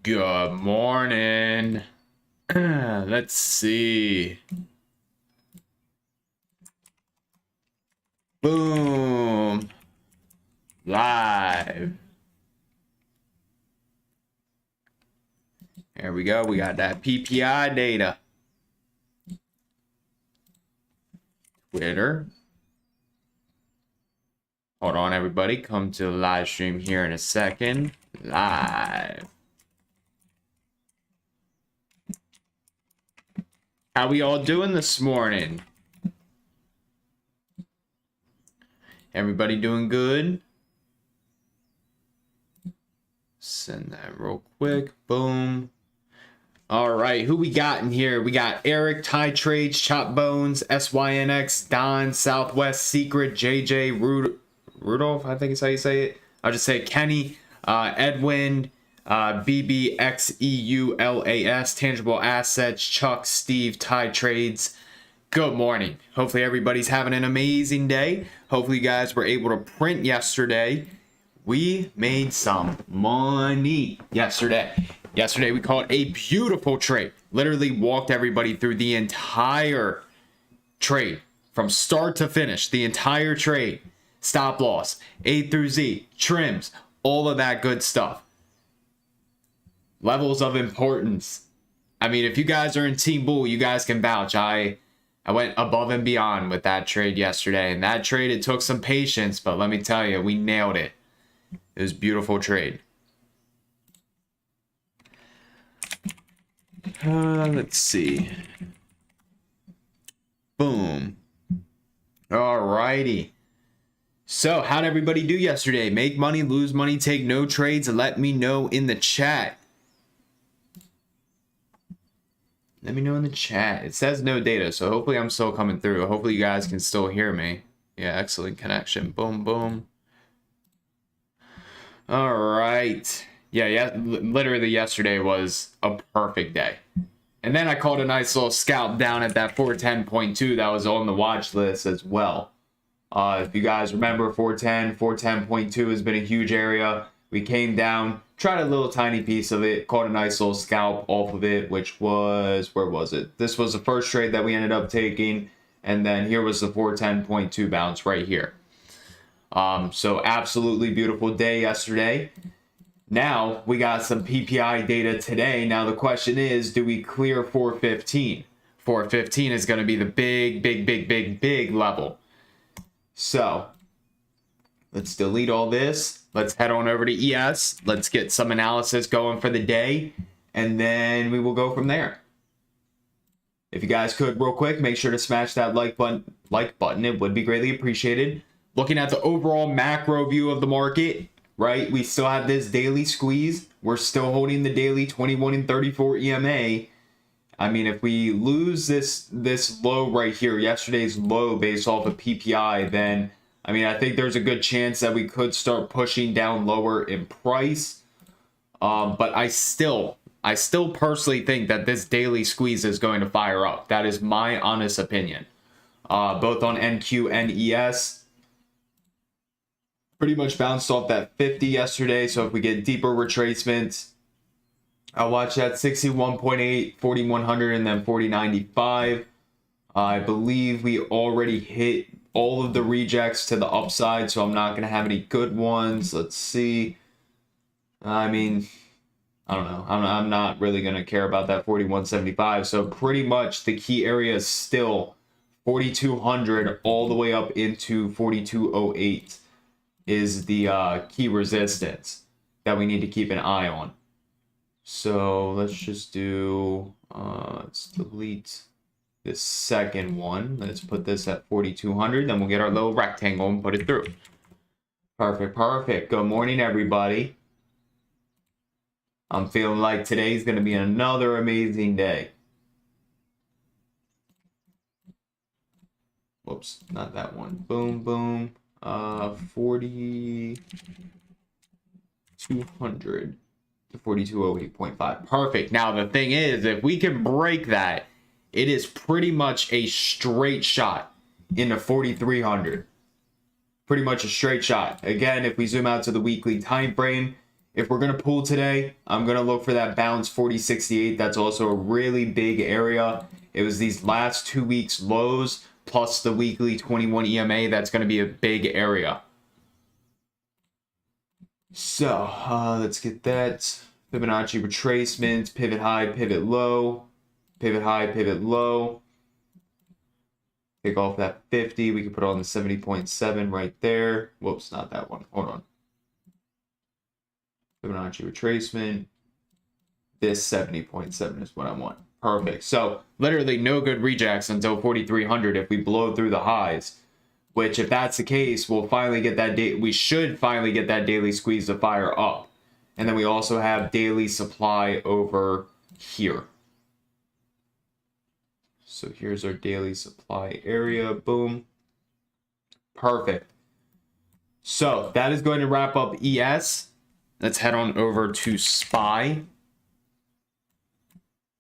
Good morning. Let's see. Boom. Live. There we go. We got that PPI data. Twitter. Hold on, everybody. Come to the live stream here in a second. Live. How we all doing this morning? Everybody doing good? Send that real quick. Boom. All right, who we got in here? We got Eric, Ty Trades, Chop Bones, SYNX, Don, Southwest, Secret, JJ, Rudolph, I think is how you say it. I'll just say Kenny, Edwin, BBXEULAS, Tangible Assets, Chuck, Steve, Ty Trades. Good morning. Hopefully everybody's having an amazing day. Hopefully you guys were able to print yesterday. We made some money yesterday. Yesterday we called a beautiful trade. Literally walked everybody through the entire trade from start to finish. The entire trade. Stop loss, A through Z, trims, all of that good stuff. Levels of importance. I mean, if you guys are in Team Bull, you guys can vouch. I went above and beyond with that trade yesterday. And that trade, it took some patience, but let me tell you, we nailed it. It was a beautiful trade. Let's see. Boom. Alrighty. So, how'd everybody do yesterday? Make money, lose money, take no trades? Let me know in the chat. Let me know in the chat. It says no data, so hopefully I'm still coming through. Hopefully you guys can still hear me. Yeah, excellent connection. Boom, boom. All right. Yeah, literally yesterday was a perfect day. And then I called a nice little scalp down at that 410.2 that was on the watch list as well. If you guys remember, 410.2 has been a huge area. We came down, tried a little tiny piece of it, caught a nice little scalp off of it, which was, where was it? This was the first trade that we ended up taking. And then here was the 410.2 bounce right here. So absolutely beautiful day yesterday. Now we got some PPI data today. Now the question is, do we clear 415? 415 is going to be the big level. So let's delete all this. Let's head on over to ES. Let's get some analysis going for the day, and then we will go from there. If you guys could real quick, make sure to smash that like button. It would be greatly appreciated. Looking at the overall macro view of the market, right? We still have this daily squeeze. We're still holding the daily 21 and 34 EMA. I mean, if we lose this low right here, yesterday's low based off of PPI, then I mean, I think there's a good chance that we could start pushing down lower in price. But I still personally think that this daily squeeze is going to fire up. That is my honest opinion. Both on NQ and ES. Pretty much bounced off that 50 yesterday. So if we get deeper retracements, I'll watch that 61.8, 4100, and then 4095. I believe we already hit all of the rejects to the upside, so I'm not going to have any good ones. Let's see. I mean, I don't know. I'm not really going to care about that 4175. So pretty much the key area is still 4200 all the way up into 4208 is the key resistance that we need to keep an eye on. So let's just do, let's delete this second one. Let's put this at 4200. Then we'll get our little rectangle and put it through. Perfect. Good morning, everybody. I'm feeling like today's going to be another amazing day. Whoops, not that one. Boom, boom. 4200 to 4208.5. Perfect. Now the thing is, if we can break that, it is pretty much a straight shot into 4300. Pretty much a straight shot. Again, if we zoom out to the weekly time frame, If we're going to pull today, I'm going to look for that bounce 4068. That's also a really big area. It was these last 2 weeks lows plus the weekly 21 EMA. That's going to be a big area. So let's get that. Fibonacci retracements, pivot high, pivot low, pivot high, pivot low. Take off that 50. We can put on the 70.7 right there. Whoops, not that one. Hold on. Fibonacci retracement. This 70.7 is what I want. Perfect. So literally no good rejects until 4,300 if we blow through the highs. Which, if that's the case, we'll finally get that day. We should finally get that daily squeeze to fire up. And then we also have daily supply over here. So here's our daily supply area. Boom. Perfect. So that is going to wrap up ES. Let's head on over to SPY.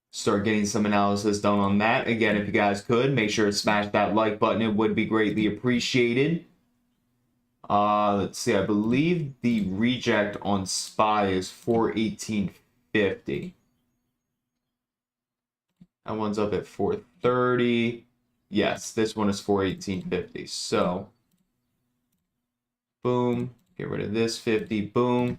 Start getting some analysis done on that. Again, if you guys could, make sure to smash that like button. It would be greatly appreciated. Let's see. I believe the reject on SPY is 418.50. That one's up at 430. Yes, this one is 418.50. So, boom. Get rid of this 50. Boom.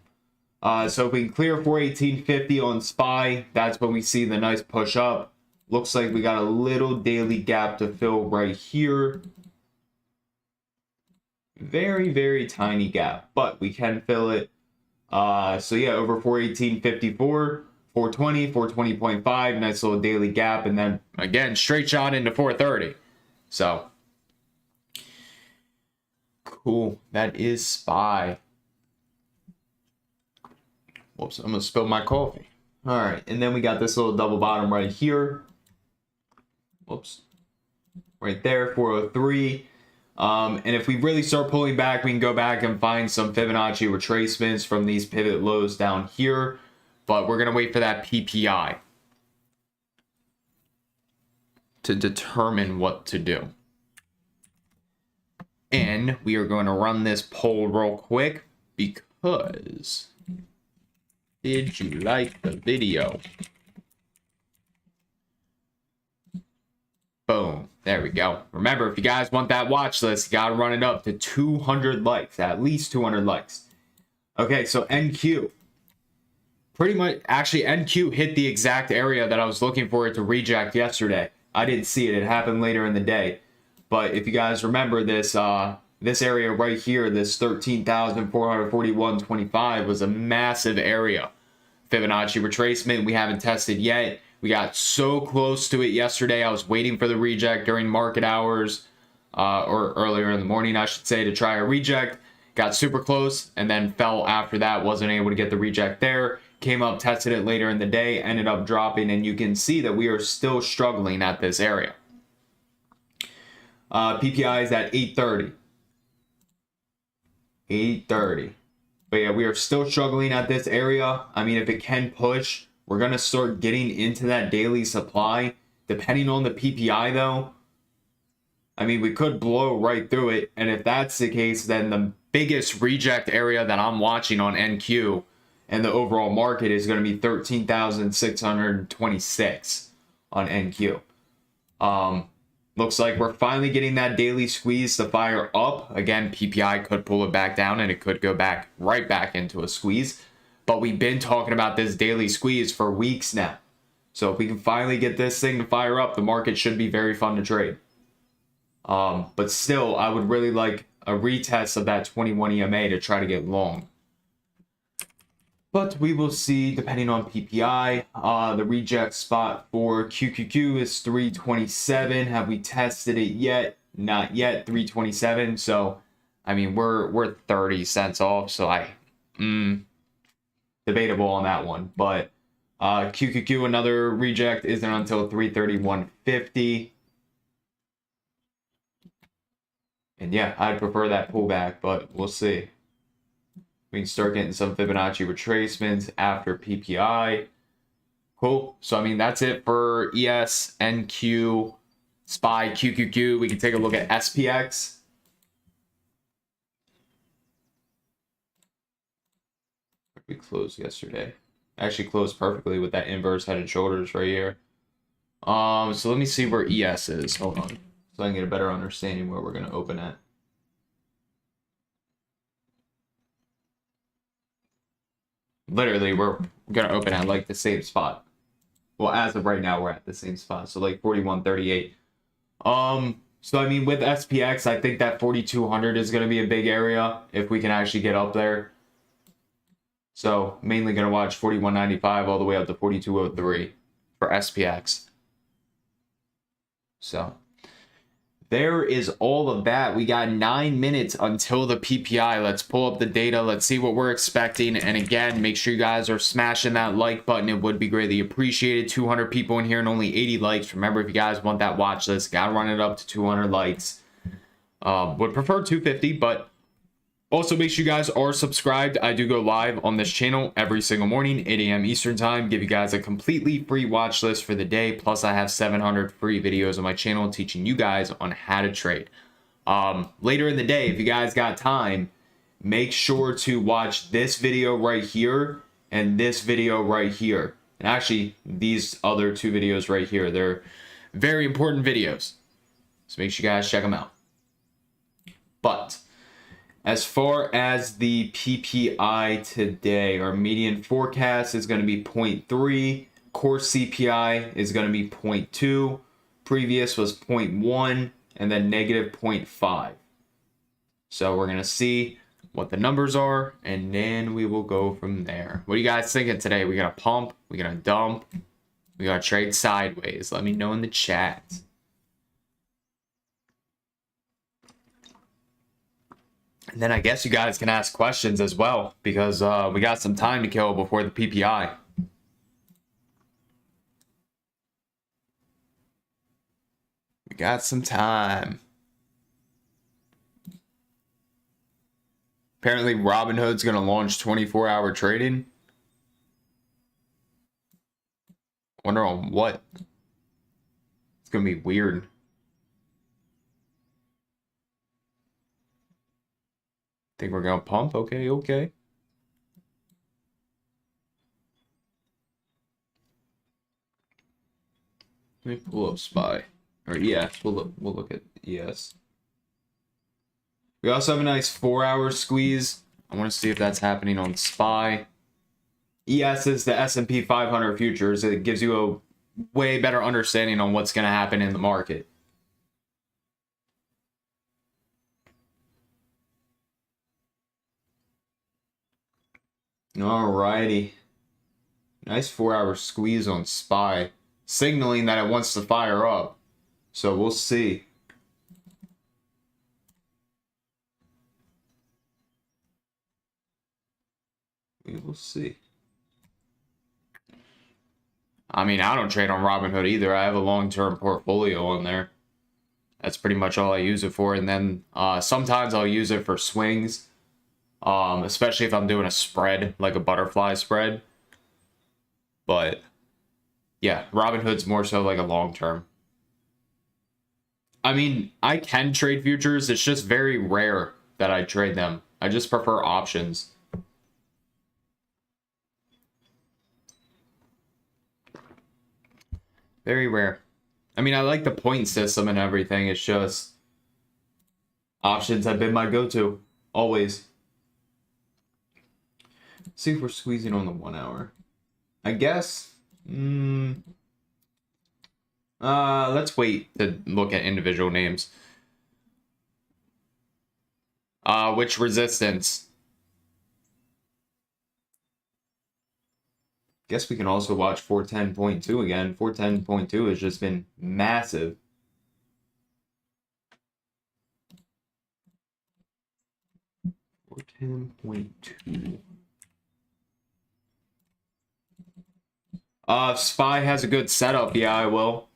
So if we can clear 418.50 on SPY, that's when we see the nice push up. Looks like we got a little daily gap to fill right here. Very, very tiny gap, but we can fill it. So yeah, over 418.54, 420, 420.5, nice little daily gap, and then again, straight shot into 430. So cool. That is SPY. Whoops, I'm gonna spill my coffee. All right, and then we got this little double bottom right here. Whoops, right there, 403. And if we really start pulling back, we can go back and find some Fibonacci retracements from these pivot lows down here. But we're gonna wait for that PPI to determine what to do. And we are going to run this poll real quick because... Did you like the video? Boom. There we go. Remember, if you guys want that watch list, you got to run it up to 200 likes. At least 200 likes. Okay, so NQ. Pretty much, actually, NQ hit the exact area that I was looking for it to reject yesterday. I didn't see it. It happened later in the day. But if you guys remember this, this area right here, this 13,441.25 was a massive area. Fibonacci retracement we haven't tested yet. We got so close to it yesterday. I was waiting for the reject during market hours, or earlier in the morning, I should say, to try a reject. Got super close and then fell after that. Wasn't able to get the reject there. Came up, tested it later in the day, ended up dropping, and you can see that we are still struggling at this area. PPI is at 830. 830. But yeah, we are still struggling at this area. I mean, if it can push, we're going to start getting into that daily supply. Depending on the PPI, though, I mean, we could blow right through it. And if that's the case, then the biggest reject area that I'm watching on NQ and the overall market is going to be 13,626 on NQ. Looks like we're finally getting that daily squeeze to fire up. Again, PPI could pull it back down and it could go back right back into a squeeze. But we've been talking about this daily squeeze for weeks now. So if we can finally get this thing to fire up, the market should be very fun to trade. But still, I would really like a retest of that 21 EMA to try to get long. But we will see, depending on PPI. The reject spot for QQQ is 327. Have we tested it yet? Not yet. 327. So, I mean, we're 30 cents off. So debatable on that one. But QQQ, another reject, isn't until 331.50. And yeah, I'd prefer that pullback, but we'll see. We can start getting some Fibonacci retracements after PPI. Cool. So, I mean, that's it for ES, NQ, SPY, QQQ. We can take a look at SPX. We closed yesterday. Actually closed perfectly with that inverse head and shoulders right here. So let me see where ES is. Hold on. So I can get a better understanding where we're going to open at. Literally, we're going to open at like the same spot. Well, as of right now, we're at the same spot. So like 41.38. So I mean, with SPX, I think that 4,200 is going to be a big area if we can actually get up there. So mainly going to watch 41.95 all the way up to 42.03 for SPX. So there is all of that. We got 9 minutes until the PPI. Let's pull up the data. Let's see what we're expecting. And again, make sure you guys are smashing that like button. It would be greatly appreciated. 200 people in here and only 80 likes. Remember, if you guys want that watch list, gotta run it up to 200 likes. Would prefer 250, but also make sure you guys are subscribed. I do go live on this channel every single morning, 8 a.m. Eastern time. Give you guys a completely free watch list for the day. Plus, I have 700 free videos on my channel teaching you guys on how to trade. Later in the day, if you guys got time, make sure to watch this video right here and this video right here. And actually, these other 2 videos right here. They're very important videos. So make sure you guys check them out. But as far as the PPI today, our median forecast is going to be 0.3. Core CPI is going to be 0.2. Previous was 0.1 and then negative 0.5. So we're going to see what the numbers are and then we will go from there. What are you guys thinking today? We got to pump, we got to dump, we got to trade sideways. Let me know in the chat. And then I guess you guys can ask questions as well because we got some time to kill before the PPI. We got some time. Apparently Robinhood's going to launch 24-hour trading. Wonder on what? It's going to be weird. Think we're gonna pump? Okay. Let me pull up SPY or ES. We'll look at ES. We also have a nice 4-hour squeeze. I want to see if that's happening on SPY. ES is the S&P 500 futures. It gives you a way better understanding on what's gonna happen in the market. Alrighty. Nice 4-hour squeeze on SPY, signaling that it wants to fire up. So we'll see. We will see. I mean, I don't trade on Robinhood either. I have a long-term portfolio on there. That's pretty much all I use it for. And then sometimes I'll use it for swings. Especially if I'm doing a spread, like a butterfly spread. But yeah, Robinhood's more so like a long term. I mean, I can trade futures. It's just very rare that I trade them. I just prefer options. Very rare. I mean, I like the point system and everything. It's just options have been my go-to always. See if we're squeezing on the 1 hour. I guess. Let's wait to look at individual names. Which resistance? Guess we can also watch 410.2 again. 410.2 has just been massive. $410.2. SPY has a good setup. Yeah, I will.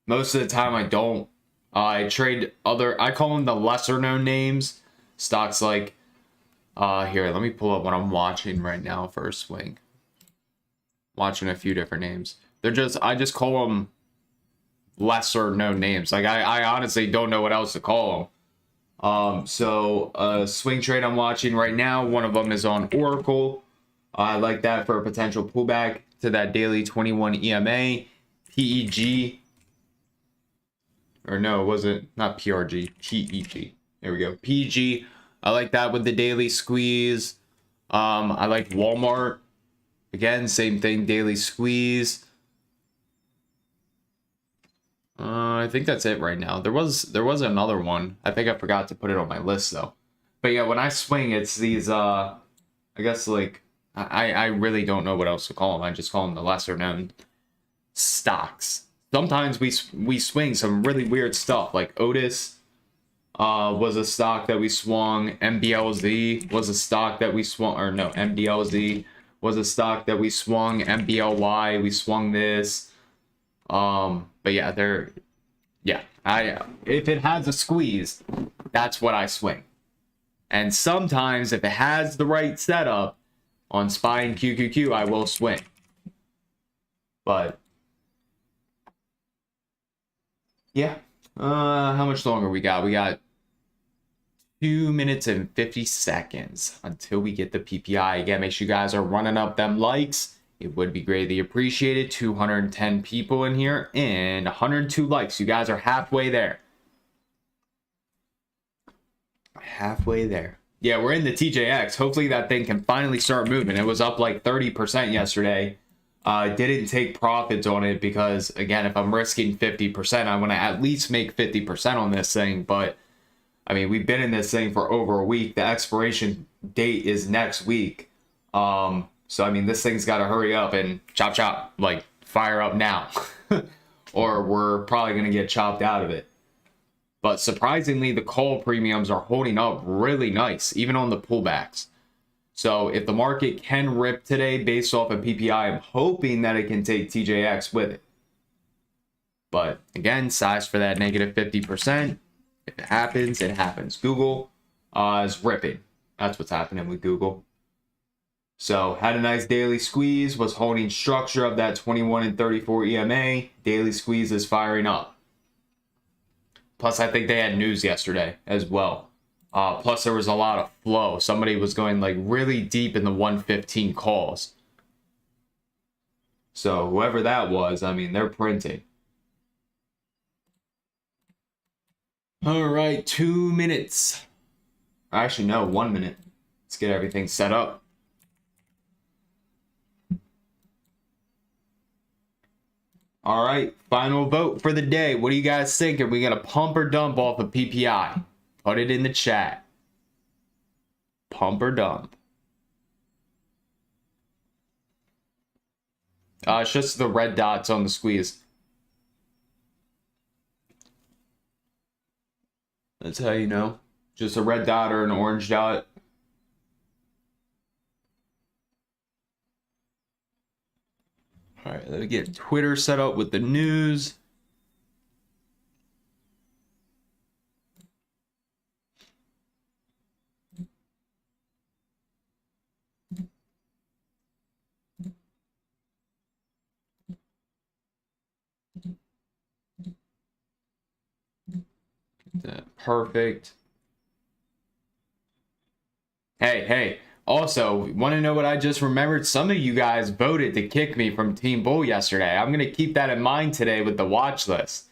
Most of the time I don't. I trade I call them the lesser known names. Stocks like, here, let me pull up what I'm watching right now for a swing. Watching a few different names. I just call them lesser known names. Like I honestly don't know what else to call So a swing trade I'm watching right now, one of them is on Oracle. I like that for a potential pullback to that daily 21 EMA. PEG, or no, it wasn't, not PRG, PEG. There we go, PEG. I like that with the daily squeeze. I like Walmart. Again, same thing, daily squeeze. I think that's it right now. There was another one. I think I forgot to put it on my list though. But yeah, when I swing, it's these I guess like I really don't know what else to call them. I just call them the lesser known stocks. Sometimes we swing some really weird stuff, like Otis was a stock that we swung. MBLZ was a stock that we swung, or no, MDLZ was a stock that we swung. MBLY, we swung this. But yeah, if it has a squeeze, that's what I swing. And sometimes if it has the right setup on SPY and QQQ, I will swing. But yeah, how much longer we got? We got 2 minutes and 50 seconds until we get the PPI. Again, make sure you guys are running up them likes. It would be greatly appreciated. 210 people in here and 102 likes. You guys are halfway there. Halfway there. Yeah, we're in the TJX. Hopefully that thing can finally start moving. It was up like 30% yesterday. Didn't take profits on it because, again, if I'm risking 50%, I want to at least make 50% on this thing. But, I mean, we've been in this thing for over a week. The expiration date is next week. So, I mean, this thing's got to hurry up and chop, chop, like fire up now. Or we're probably going to get chopped out of it. But surprisingly, the call premiums are holding up really nice, even on the pullbacks. So if the market can rip today based off of PPI, I'm hoping that it can take TJX with it. But again, size for that negative 50%. If it happens, it happens. Google is ripping. That's what's happening with Google. So had a nice daily squeeze, was holding structure of that 21 and 34 EMA. Daily squeeze is firing up. Plus, I think they had news yesterday as well. Plus, there was a lot of flow. Somebody was going like really deep in the 115 calls. So whoever that was, I mean, they're printing. All right, 2 minutes. Actually, no, 1 minute. Let's get everything set up. All right, final vote for the day. What do you guys think? Are we going to pump or dump off of PPI? Put it in the chat. Pump or dump? It's just the red dots on the squeeze. That's how you know. Just a red dot or an orange dot. All right, let me get Twitter set up with the news. Perfect. Hey. Also, want to know what I just remembered? Some of you guys voted to kick me from Team Bull yesterday. I'm going to keep that in mind today with the watch list.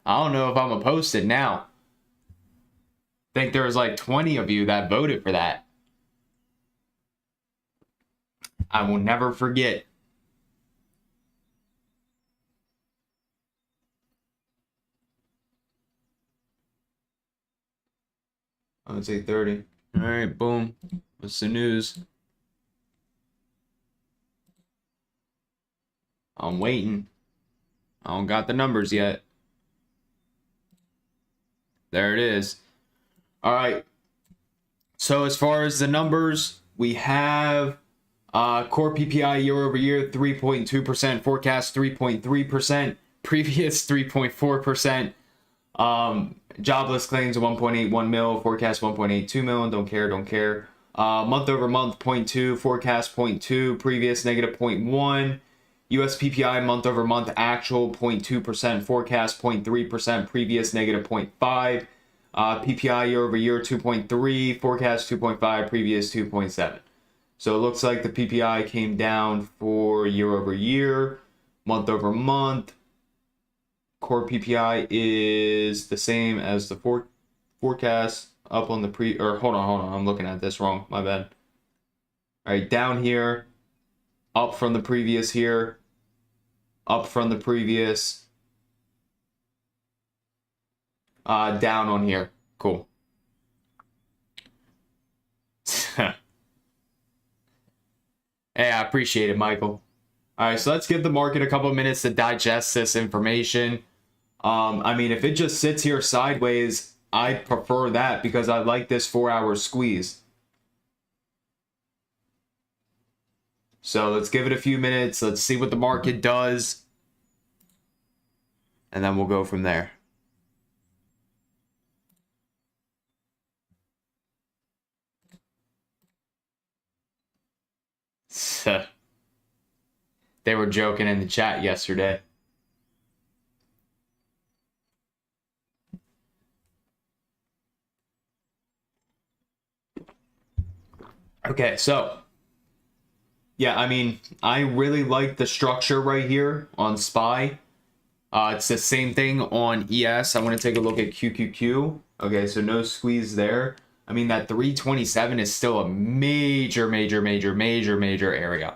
I don't know if I'm going to post it now. I think there was like 20 of you that voted for that. I will never forget. Oh, it's 8:30. All right, boom. What's the news? I'm waiting. I don't got the numbers yet. There it is. All right. So as far as the numbers, we have core PPI year over year 3.2%, forecast 3.3%, previous 3.4%. Jobless claims 1.81 mil, forecast 1.82 mil. Don't care. Month over month 0.2, forecast 0.2, previous negative 0.1. US PPI month over month actual 0.2%, forecast 0.3%, previous negative 0.5. PPI year over year 2.3, forecast 2.5, previous 2.7. So it looks like the PPI came down for year over year, month over month. Core PPI is the same as the forecast up on the hold on, I'm looking at this wrong, my bad. All right, down here, up from the previous here, up from the previous, down on here. Cool. Hey, I appreciate it, Michael. All right, so let's give the market a couple of minutes to digest this information. I mean, if it just sits here sideways, I prefer that because I like this 4-hour squeeze. So let's give it a few minutes. Let's see what the market does. And then we'll go from there. They were joking in the chat yesterday. Okay, so yeah, I mean, I really like the structure right here on SPY. It's the same thing on ES. I want to take a look at QQQ. Okay, so no squeeze there. I mean, that 327 is still a major area.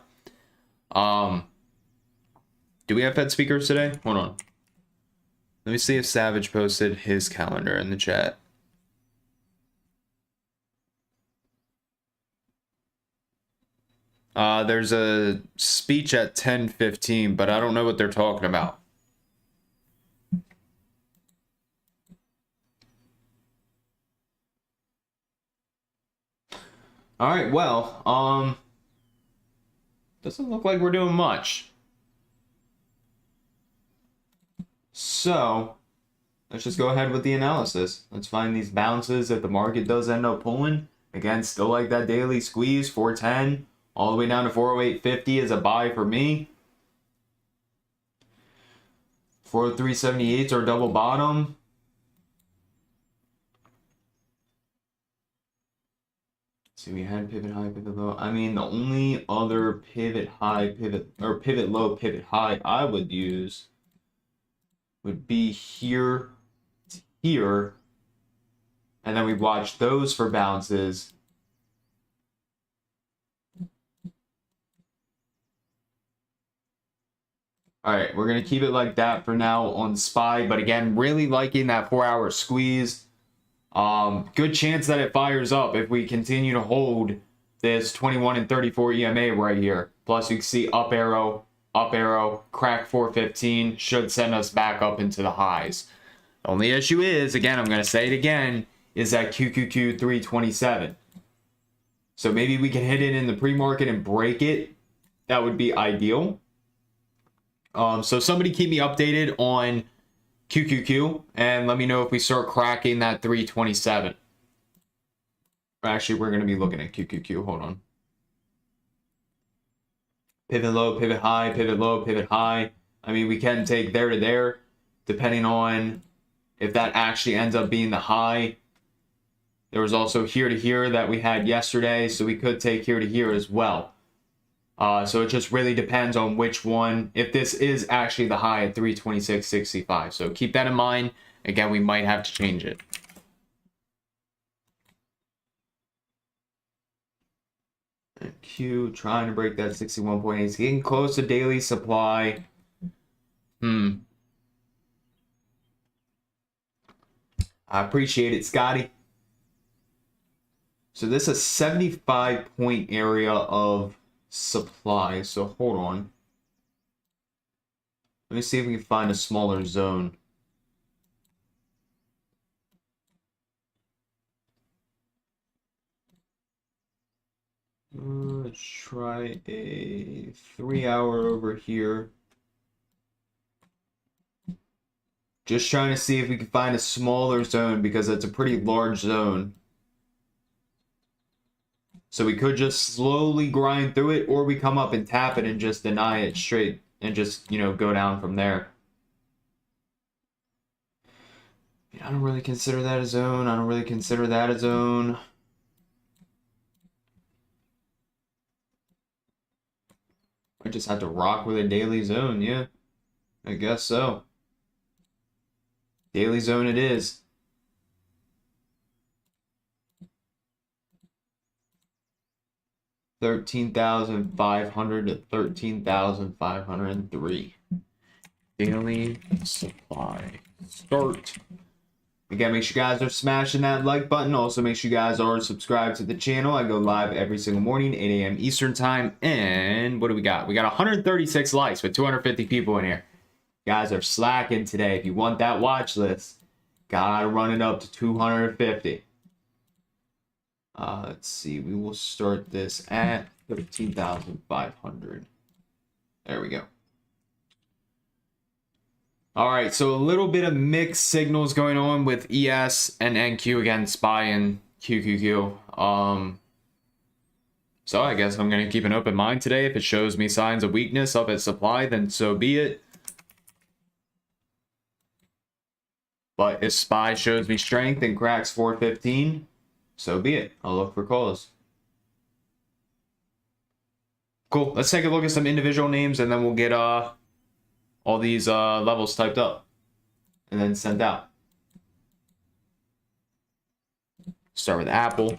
Do we have Fed speakers today? Hold on. Let me see if Savage posted his calendar in the chat. There's a speech at 10:15, but I don't know what they're talking about. All right, well, doesn't look like we're doing much. So, let's just go ahead with the analysis. Let's find these bounces that the market does end up pulling. Again, still like that daily squeeze, 410, all the way down to 408.50 is a buy for me. 403.78 is our double bottom. See, we had pivot high, pivot low. I mean, the only other pivot high, pivot low, pivot high I would use would be here to here. And then we watch those for bounces. All right, we're going to keep it like that for now on SPY. But again, really liking that 4-hour squeeze. Good chance that it fires up if we continue to hold this 21 and 34 EMA right here. Plus, you can see up arrow, crack 415, should send us back up into the highs. The only issue is, again, I'm going to say it again, is that QQQ 327. So maybe we can hit it in the pre-market and break it. That would be ideal. So somebody keep me updated on QQQ and let me know if we start cracking that 327. Actually, we're going to be looking at QQQ. Hold on. Pivot low, pivot high, pivot low, pivot high. I mean, we can take there to there, depending on if that actually ends up being the high. There was also here to here that we had yesterday, so we could take here to here as well. So it just really depends on which one, if this is actually the high at 326.65. So keep that in mind. Again, we might have to change it. And Q trying to break that 61.8. It's getting close to daily supply. I appreciate it, Scotty. So this is a 75-point area of supply. So hold on. Let me see if we can find a smaller zone. Let's try a 3-hour over here. Just trying to see if we can find a smaller zone because it's a pretty large zone. So we could just slowly grind through it, or we come up and tap it and just deny it straight and just, you know, go down from there. I don't really consider that a zone. I don't really consider that a zone. I just have to rock with a daily zone, yeah. I guess so. Daily zone it is. $13,500 to $13,503. Daily supply start. Again, make sure you guys are smashing that like button. Also, make sure you guys are subscribed to the channel. I go live every single morning, 8 a.m. Eastern time. And what do we got? We got 136 likes with 250 people in here. You guys are slacking today. If you want that watch list, gotta run it up to 250. Let's see. We will start this at 13,500. There we go. All right, so a little bit of mixed signals going on with ES and NQ, again, SPY and QQQ. So I guess I'm going to keep an open mind today. If it shows me signs of weakness up at supply, then so be it. But if SPY shows me strength and cracks 415, so be it. I'll look for calls. Cool. Let's take a look at some individual names, and then we'll get all these levels typed up and then sent out. Start with Apple.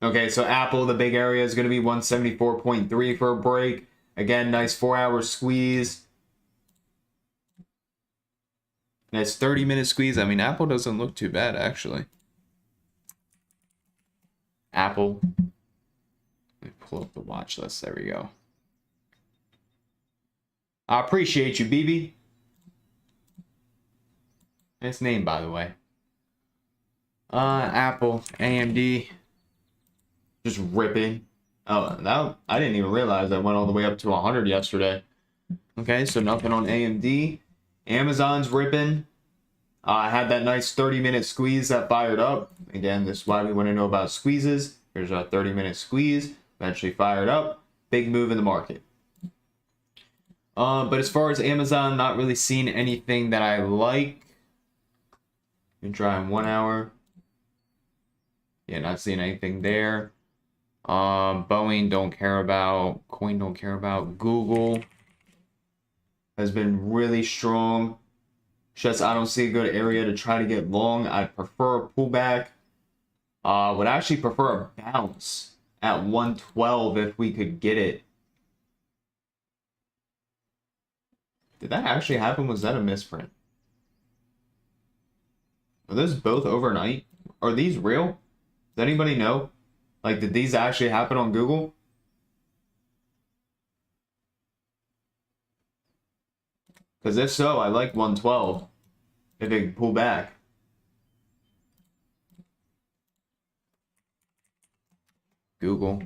Okay, so Apple, the big area is going to be 174.3 for a break. Again, nice 4-hour squeeze. Nice 30-minute squeeze. I mean, Apple doesn't look too bad, actually. Apple. Let me pull up the watch list. There we go. I appreciate you, BB. Nice name, by the way. Apple, AMD. Just ripping. Oh, that, I didn't even realize I went all the way up to 100 yesterday. Okay, so nothing on AMD. Amazon's ripping. I had that nice 30-minute squeeze that fired up. Again, this is why we want to know about squeezes. Here's our 30-minute squeeze. Eventually fired up. Big move in the market. But as far as Amazon, not really seeing anything that I like. Been trying 1 hour. Yeah, not seeing anything there. Boeing don't care about. Coin don't care about. Google has been really strong. Just I don't see a good area to try to get long. I prefer a pullback. Would actually prefer a bounce at 112 if we could get it. Did that actually happen? Was that a misprint? Are those both overnight? Are these real? Does anybody know? Like, did these actually happen on Google? Because if so, I like 112. If it can pull back. Google.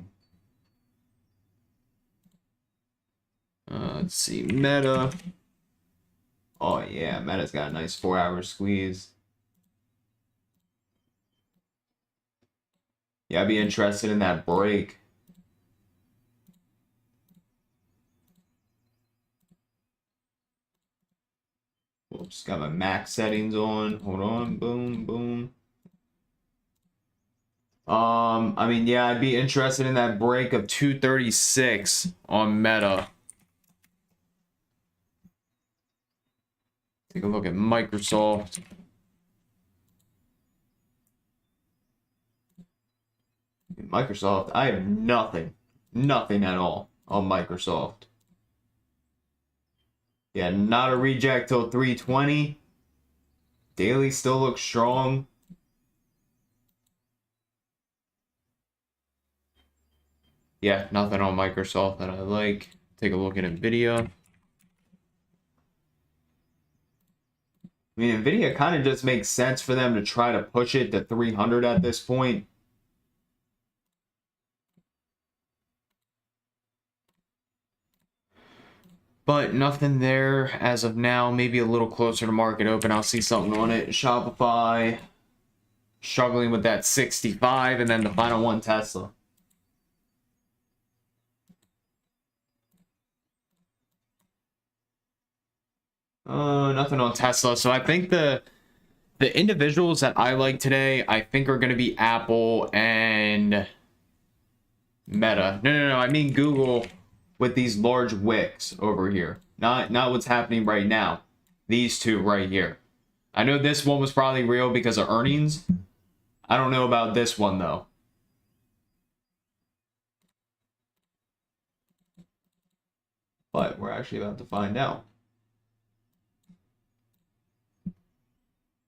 Let's see. Meta. Oh, yeah. Meta's got a nice 4-hour squeeze. Yeah, I'd be interested in that break. Whoops, got my max settings on. Hold on. Boom, boom. I mean, yeah, I'd be interested in that break of 236 on Meta. Take a look at Microsoft. Microsoft, I have nothing at all on Microsoft. Yeah, not a reject till 320. Daily still looks strong. Yeah, nothing on Microsoft that I like. Take a look at NVIDIA. I mean, NVIDIA kind of just makes sense for them to try to push it to 300 at this point. But nothing there as of now. Maybe a little closer to market open, I'll see something on it. Shopify, struggling with that 65, and then the final one, Tesla. Nothing on Tesla. So I think the individuals that I like today, I think are going to be Apple and Meta. No. I mean Google with these large wicks over here. Not what's happening right now. These two right here. I know this one was probably real because of earnings. I don't know about this one though. But we're actually about to find out.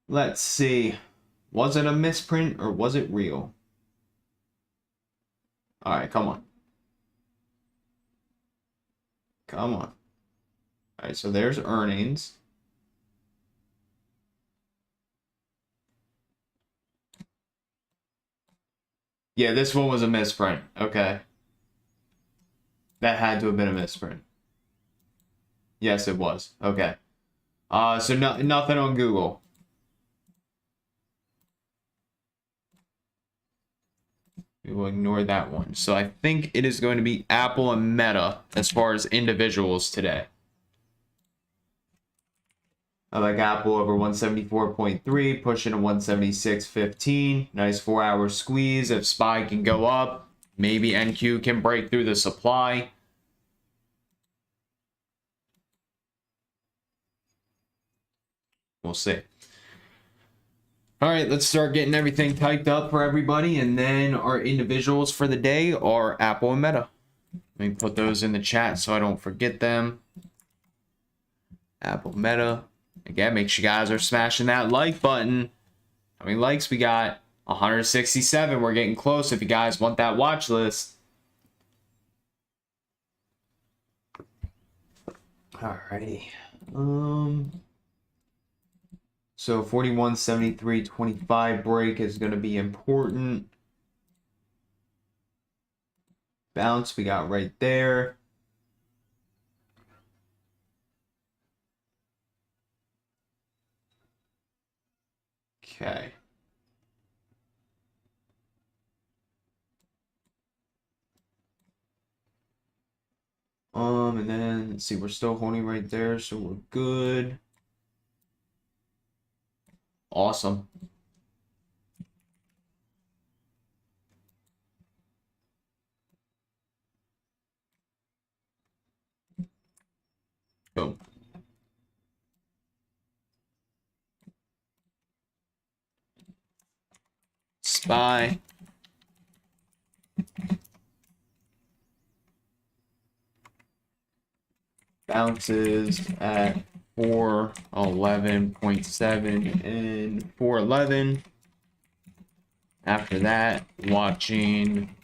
Let's see. Was it a misprint or was it real? All right, come on. Come on. All right, so there's earnings. Yeah, this one was a misprint. Okay. That had to have been a misprint. Yes, it was. Okay. So nothing on Google. We will ignore that one. So I think it is going to be Apple and Meta as far as individuals today. I like Apple over 174.3, pushing to 176.15. Nice 4-hour squeeze. If SPY can go up, maybe NQ can break through the supply. We'll see. All right, let's start getting everything typed up for everybody. And then our individuals for the day are Apple and Meta. Let me put those in the chat so I don't forget them. Apple, Meta. Again, make sure you guys are smashing that like button. How many likes we got? 167. We're getting close if you guys want that watch list. Alrighty. So 41.73.25 break is going to be important. Bounce we got right there. Okay. And then let's see, we're still holding right there, so we're good. Awesome. Boom. SPY. Bounces at 411.7 and 411. After that, watching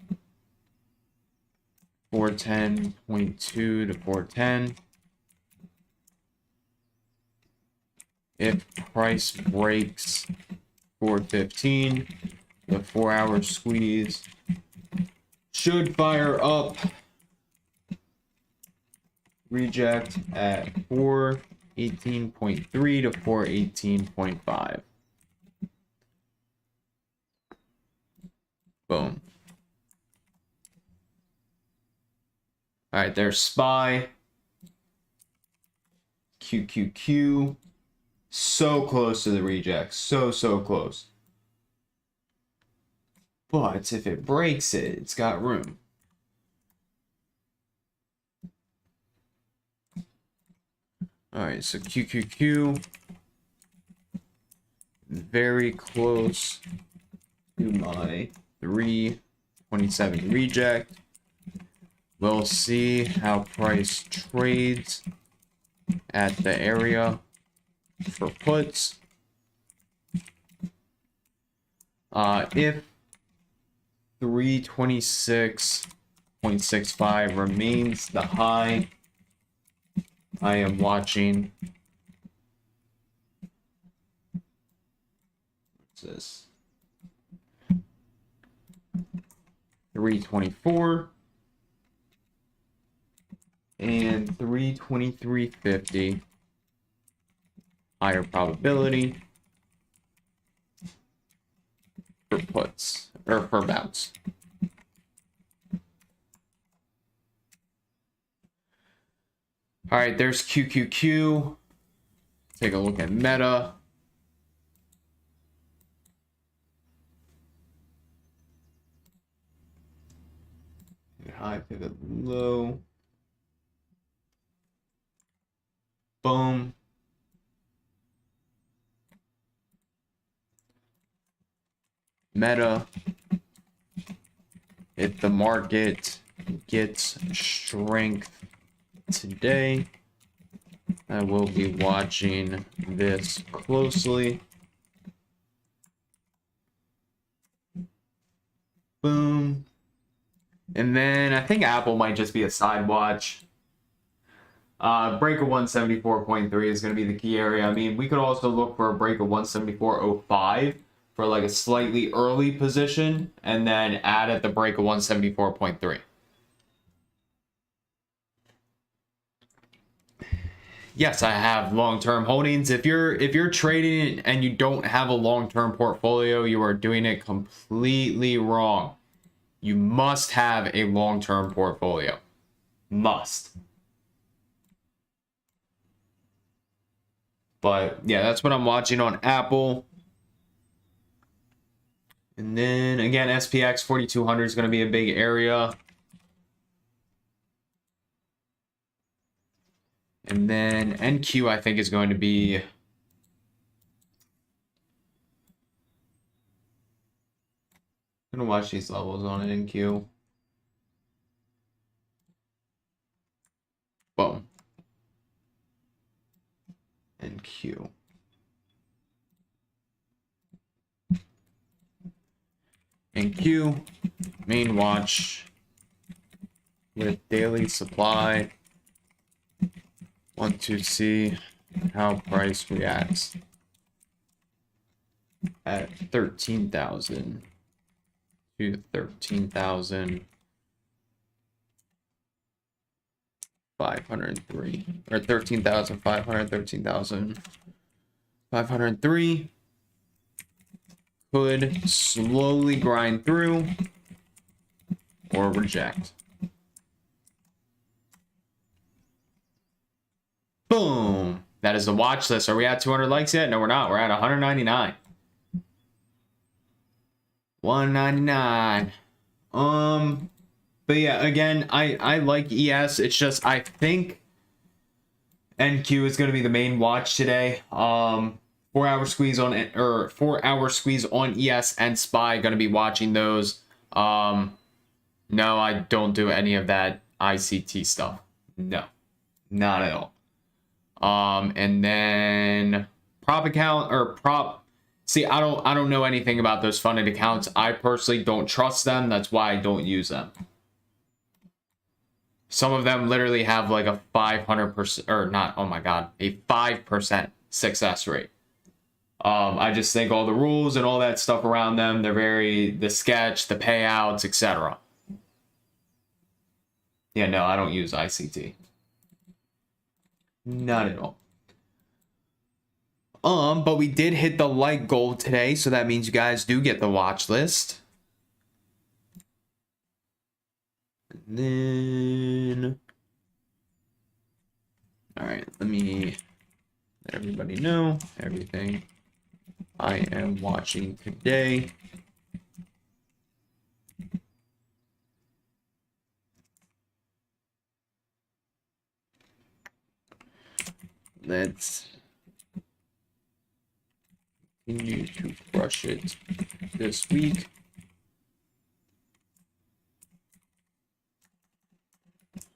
410.2 to 410. If price breaks 415, the 4-hour squeeze should fire up. Reject at 418.3 to 418.5. Boom. All right, there's SPY. QQQ. So close to the reject. So close. But if it breaks it, it's got room. All right, so QQQ, very close to my 327 reject. We'll see how price trades at the area for puts. If 326.65 remains the high, I am watching. What's this? 324 and 323.50. Higher probability for puts or for bounce. All right, there's QQQ. Take a look at Meta. High, pivot low. Boom. Meta. If the market gets strength today, I will be watching this closely. Boom. And then I think Apple might just be a side watch. Break of 174.3 is going to be the key area. I mean, we could also look for a break of 174.05 for like a slightly early position, and then add at the break of 174.3. Yes, I have long-term holdings. If you're trading and you don't have a long-term portfolio, you are doing it completely wrong. You must have a long-term portfolio. Must. But yeah, that's what I'm watching on Apple. And then again, SPX 4200 is going to be a big area. And then NQ, I think, is going to be... I'm going to watch these levels on NQ. Boom. NQ. NQ. Main watch. With daily supply. Want to see how price reacts at 13,000 to 13,503 or 13,500, 13,503. Could slowly grind through or reject. Boom. That is the watch list. Are we at 200 likes yet? No, we're not. We're at 199. 199. But yeah, again, I like ES. It's just I think NQ is going to be the main watch today. 4-hour squeeze on 4-hour squeeze on ES and SPY, going to be watching those. No, I don't do any of that ICT stuff. No, not at all. And then prop account or prop. See, I don't know anything about those funded accounts. I personally don't trust them. That's why I don't use them. Some of them literally have like a 500% or not. Oh my God, a 5% success rate. I just think all the rules and all that stuff around them, the sketch, the payouts, etc. Yeah, no, I don't use ICT. Not at all. But we did hit the like goal today, so that means you guys do get the watch list. And then, all right, let me let everybody know everything I am watching today. Let's continue to crush it this week.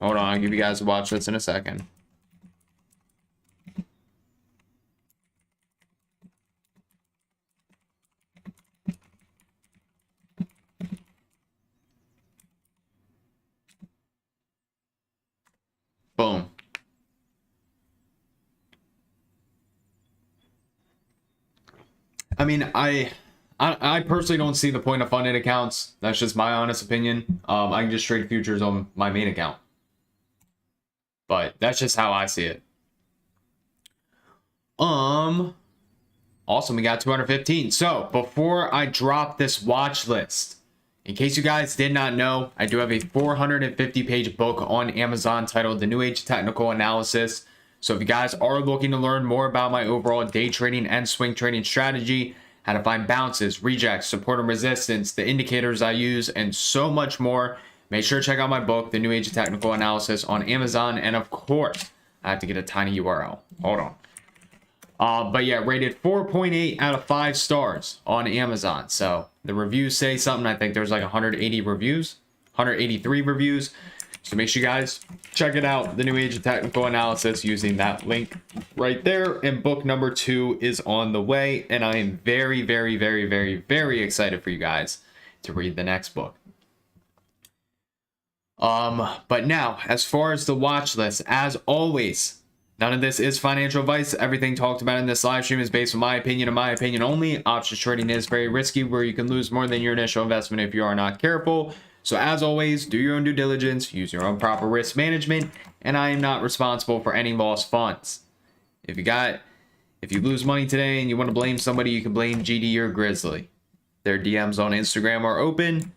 Hold on, I'll give you guys a watch list in a second. Boom. I mean, I personally don't see the point of funded accounts. That's just my honest opinion. I can just trade futures on my main account. But that's just how I see it. Awesome, we got 215. So, before I drop this watch list, in case you guys did not know, I do have a 450-page book on Amazon titled The New Age of Technical Analysis. So if you guys are looking to learn more about my overall day trading and swing trading strategy, how to find bounces, rejects, support and resistance, the indicators I use, and so much more, make sure to check out my book, The New Age of Technical Analysis, on Amazon. And of course, I have to get a tiny URL. Hold on. But yeah, rated 4.8 out of 5 stars on Amazon. So the reviews say something. I think there's like 180 reviews, 183 reviews. So make sure you guys check it out, The New Age of Technical Analysis, using that link right there. And book number 2 is on the way. And I am very, very, very, very, very excited for you guys to read the next book. But now, as far as the watch list, as always, none of this is financial advice. Everything talked about in this live stream is based on my opinion and my opinion only. Options trading is very risky, where you can lose more than your initial investment if you are not careful. So as always, do your own due diligence, use your own proper risk management, and I am not responsible for any lost funds. If you lose money today and you want to blame somebody, you can blame GD or Grizzly. Their DMs on Instagram are open,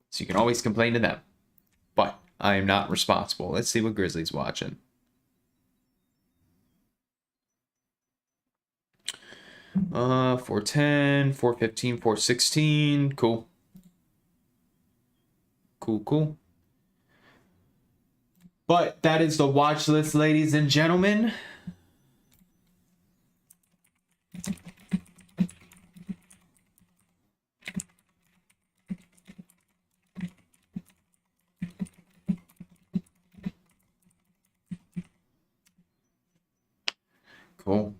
so you can always complain to them. But I am not responsible. Let's see what Grizzly's watching. Uh, 410, 415, 416. Cool. Cool. But that is the watch list, ladies and gentlemen. Cool.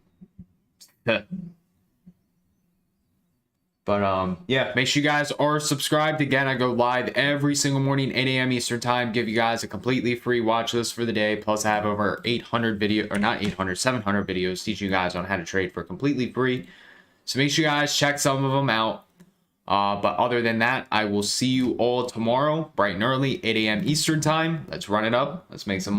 But yeah, make sure you guys are subscribed. Again, I go live every single morning, 8 a.m. Eastern time, give you guys a completely free watch list for the day. Plus I have over 700 videos teaching you guys on how to trade for completely free. So make sure you guys check some of them out. But other than that, I will see you all tomorrow, bright and early, 8 a.m. Eastern time. Let's run it up. Let's make some money.